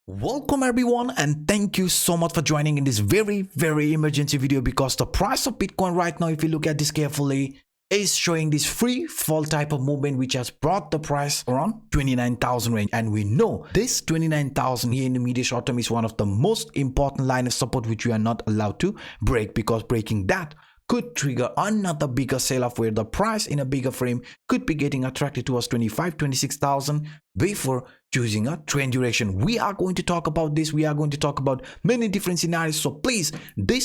Welcome everyone, and thank you so much for joining in this very emergency video, because the price of Bitcoin right now, if you look at this carefully, is showing this free fall type of movement which has brought the price around 29,000 range. And we know this 29,000 here in the medium short term is one of the most important line of support which we are not allowed to break, because breaking that could trigger another bigger sell-off where the price in a bigger frame could be getting attracted towards 26,000 before choosing a trend direction. We are going to talk about this. We are going to talk about many different scenarios. So please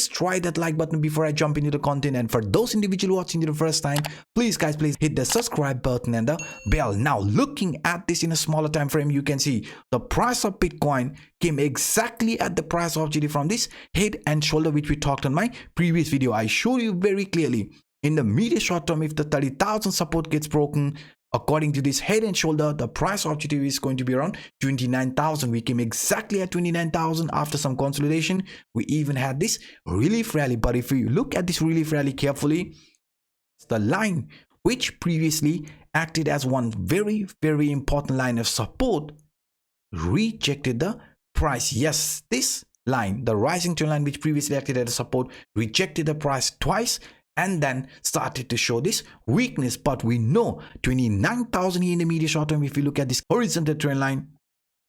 try that like button before I jump into the content. And for those individuals watching it the first time, please hit the subscribe button and the bell. Now looking at this in a smaller time frame, you can see the price of Bitcoin came exactly at the price of GD from this head and shoulder which we talked on my previous video. I showed you very clearly in the medium short term, if the 30,000 support gets broken, according to this head and shoulder, the price of GTV is going to be around 29,000. We came exactly at 29,000 after some consolidation. We even had this relief rally. But if you look at this relief rally carefully, the line which previously acted as one very important line of support rejected the price. Yes, this line, the rising trend line which previously acted as a support, rejected the price twice and then started to show this weakness. But we know 29,000 here in the medium short term, if you look at this horizontal trend line,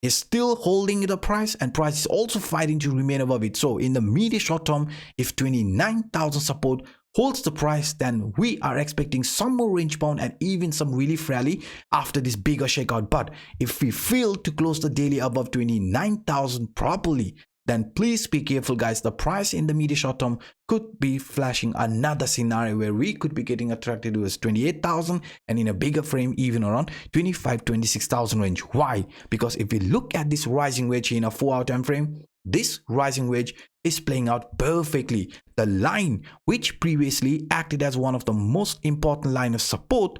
is still holding the price, and price is also fighting to remain above it. So in the medium short term, if 29,000 support holds the price, then we are expecting some more range bound and even some relief rally after this bigger shakeout. But if we fail to close the daily above 29,000 properly, then please be careful guys. The price in the medium short term could be flashing another scenario where we could be getting attracted towards 28,000 and in a bigger frame even around 26,000 range. Why? Because if we look at this rising wedge in a 4-hour time frame, this rising wedge is playing out perfectly. The line which previously acted as one of the most important line of support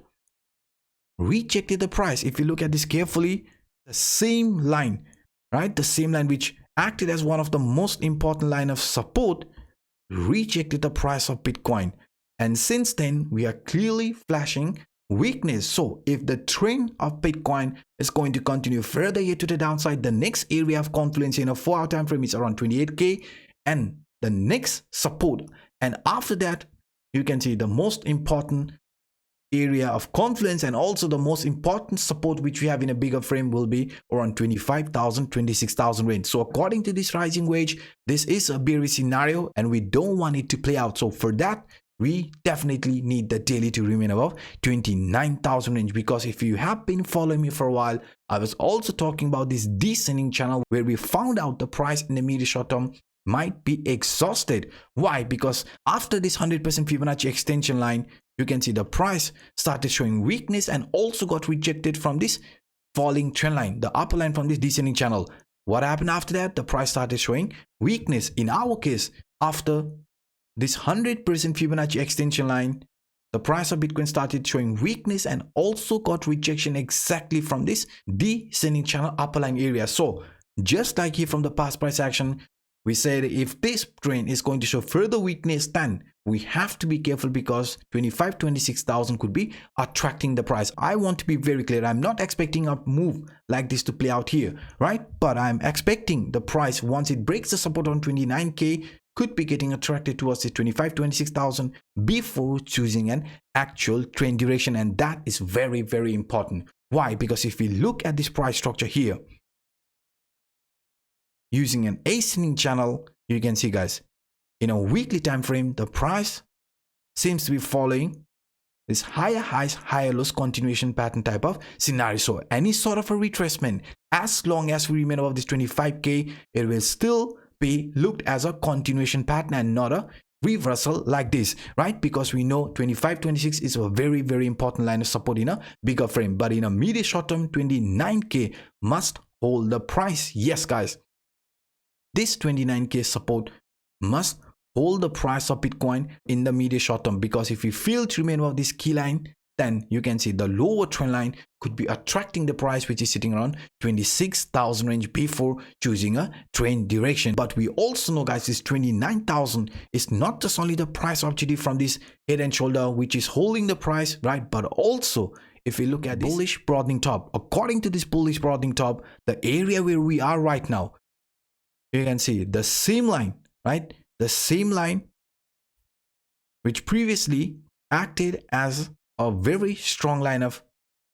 rejected the price. If you look at this carefully, the same line, right, the same line which acted as one of the most important line of support rejected the price of Bitcoin, and since then we are clearly flashing weakness. So if the trend of Bitcoin is going to continue further here to the downside, the next area of confluence in a 4-hour time frame is around 28k and the next support, and after that you can see the most important area of confluence and also the most important support which we have in a bigger frame will be around 25,000 26,000 range. So according to this rising wedge, this is a bearish scenario and we don't want it to play out. So for that, we definitely need the daily to remain above 29,000 range, because if you have been following me for a while, I was also talking about this descending channel where we found out the price in the medium short term might be exhausted. Why? Because after this 100% Fibonacci extension line, you can see the price started showing weakness and also got rejected from this falling trend line, the upper line from this descending channel. What happened after that? The price started showing weakness. In our case, after this 100% Fibonacci extension line, the price of Bitcoin started showing weakness and also got rejection exactly from this descending channel upper line area. So just like here from the past price action, we said if this trend is going to show further weakness, then we have to be careful, because 26,000 could be attracting the price. I want to be very clear. I'm not expecting a move like this to play out here, right? But I'm expecting the price, once it breaks the support on 29k, could be getting attracted towards the 26,000 before choosing an actual trend direction. And that is very important. Why? Because if we look at this price structure here, using an ascending channel, you can see guys, in a weekly time frame, the price seems to be following this higher highs, higher lows continuation pattern type of scenario. So any sort of a retracement, as long as we remain above this 25k, it will still be looked as a continuation pattern and not a reversal like this, right? Because we know 26 is a very important line of support in a bigger frame, but in a medium short term, 29k must hold the price. Yes guys, this 29k support must hold the price of Bitcoin in the medium short term, because if we fail to remain above this key line, then you can see the lower trend line could be attracting the price which is sitting around 26,000 range before choosing a trend direction. But we also know guys, this 29,000 is not just only the price of GD from this head and shoulder which is holding the price, right? But also if we look at this bullish broadening top, according to this bullish broadening top, the area where we are right now, you can see the same line, right? The same line which previously acted as a very strong line of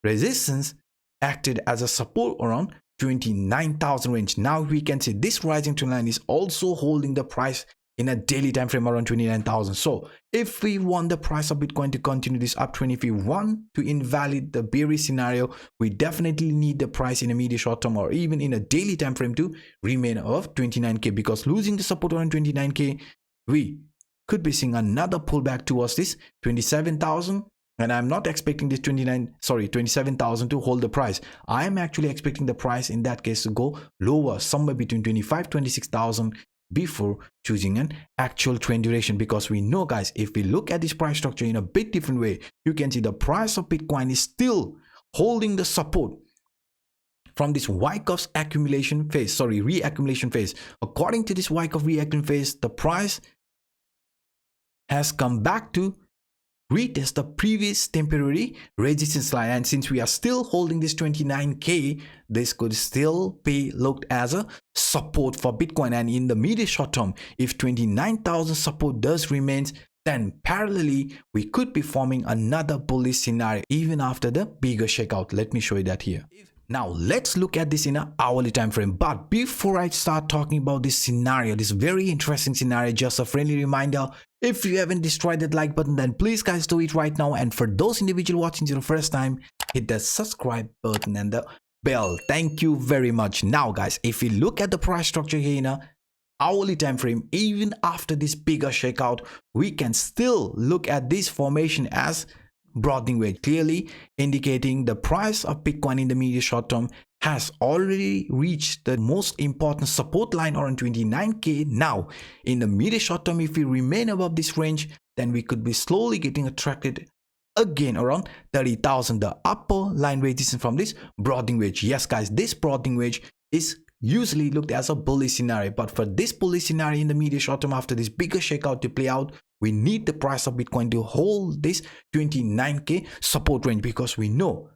resistance, acted as a support around 29,000 range. Now we can see this rising trend line is also holding the price in a daily time frame around 29,000. So if we want the price of Bitcoin to continue this uptrend, if we want to invalidate the bearish scenario, we definitely need the price in a medium short term or even in a daily time frame to remain above 29k, because losing the support around 29k, we could be seeing another pullback towards this 27,000. And I'm not expecting this 27,000 to hold the price. I'm actually expecting the price in that case to go lower, somewhere between 26,000 before choosing an actual trend duration. Because we know, guys, if we look at this price structure in a bit different way, you can see the price of Bitcoin is still holding the support from this Wyckoff's reaccumulation phase. According to this Wyckoff reaccumulation phase, the price has come back to retest the previous temporary resistance line, and since we are still holding this 29k, this could still be looked as a support for Bitcoin. And in the medium short term, if 29,000 support does remains, then parallelly we could be forming another bullish scenario even after the bigger shakeout. Let me show you that here. Now let's look at this in an hourly time frame. But before I start talking about this scenario, this very interesting scenario, just a friendly reminder, if you haven't destroyed that like button, then please guys do it right now. And for those individuals watching for the first time, hit the subscribe button and the bell. Thank you very much. Now guys, if we look at the price structure here in a hourly time frame, even after this bigger shakeout, we can still look at this formation as broadening wedge, clearly indicating the price of Bitcoin in the medium short term has already reached the most important support line around 29k. Now in the medium short term, if we remain above this range, then we could be slowly getting attracted again around 30,000, the upper line resistance from this broadening wedge. Yes guys, this broadening wedge is usually looked as a bullish scenario, but for this bullish scenario in the medium short term, after this bigger shakeout to play out, we need the price of Bitcoin to hold this 29k support range, because we know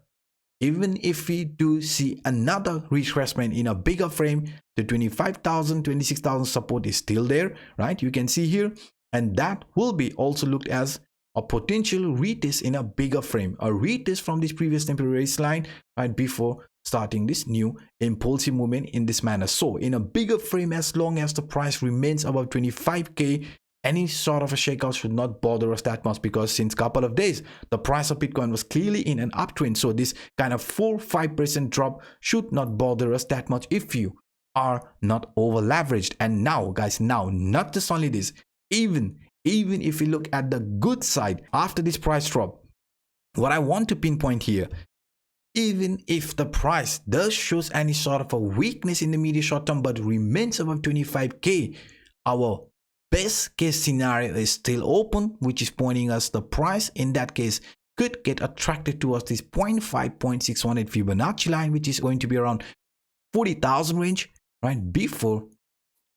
even if we do see another retracement in a bigger frame, the 25,000, 26,000 support is still there, right? You can see here, and that will be also looked as a potential retest in a bigger frame, a retest from this previous temporary line, right, before starting this new impulsive movement in this manner. So in a bigger frame, as long as the price remains above 25k, any sort of a shakeout should not bother us that much, because since a couple of days the price of Bitcoin was clearly in an uptrend. So this kind of 4-5% drop should not bother us that much if you are not over leveraged. And now guys, now not just only this, even if we look at the good side after this price drop, what I want to pinpoint here, even if the price does shows any sort of a weakness in the medium short term but remains above 25k, our best case scenario is still open, which is pointing us the price in that case could get attracted towards this 0.5-0.618 Fibonacci line, which is going to be around 40,000 range, right, before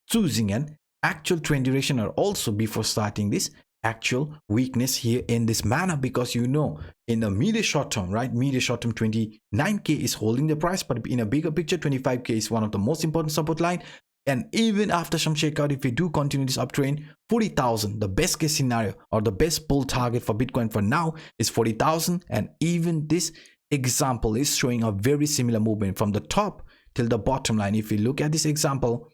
choosing an actual trend duration, or also before starting this actual weakness here in this manner. Because you know, in the medium short term, right, medium short term, 29k is holding the price, but in a bigger picture, 25k is one of the most important support line. And even after some shakeout, if we do continue this uptrend, 40,000, the best case scenario or the best bull target for Bitcoin for now is 40,000. And even this example is showing a very similar movement from the top till the bottom line. If we look at this example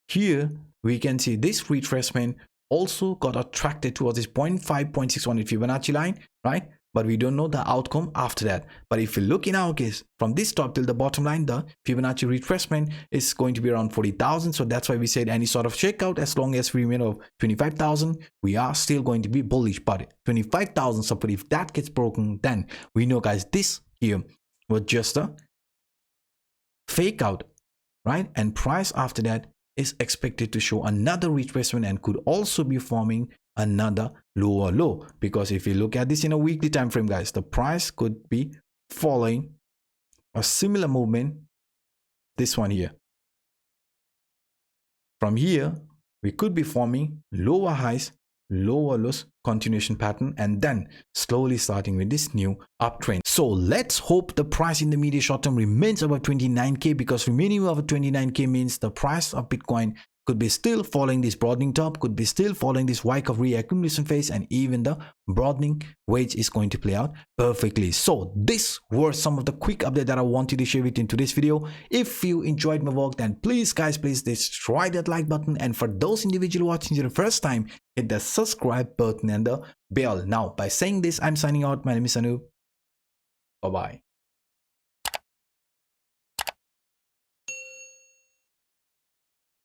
here, we can see this retracement also got attracted towards this 0.5-0.618 Fibonacci line, right? But we don't know the outcome after that. But if you look in our case, from this top till the bottom line, the Fibonacci retracement is going to be around 40,000. So that's why we said any sort of shakeout, as long as we remain of 25,000, we are still going to be bullish. But 25,000 support, if that gets broken, then we know guys, this here was just a fake out, right? And price after that is expected to show another retracement and could also be forming another lower low. Because if you look at this in a weekly time frame, guys, the price could be following a similar movement, this one here. From here we could be forming lower highs lower lows continuation pattern, and then slowly starting with this new uptrend. So let's hope the price in the medium short term remains above 29k, because remaining above 29k means the price of Bitcoin could be still following this broadening top, could be still following this Y of reaccumulation phase, and even the broadening wedge is going to play out perfectly. So these were some of the quick update that I wanted to share with you in today's video. If you enjoyed my work, then please guys, please destroy that like button, and for those individuals watching for the first time, hit the subscribe button and the bell. Now by saying this, I'm signing out. My name is Anup. Bye bye.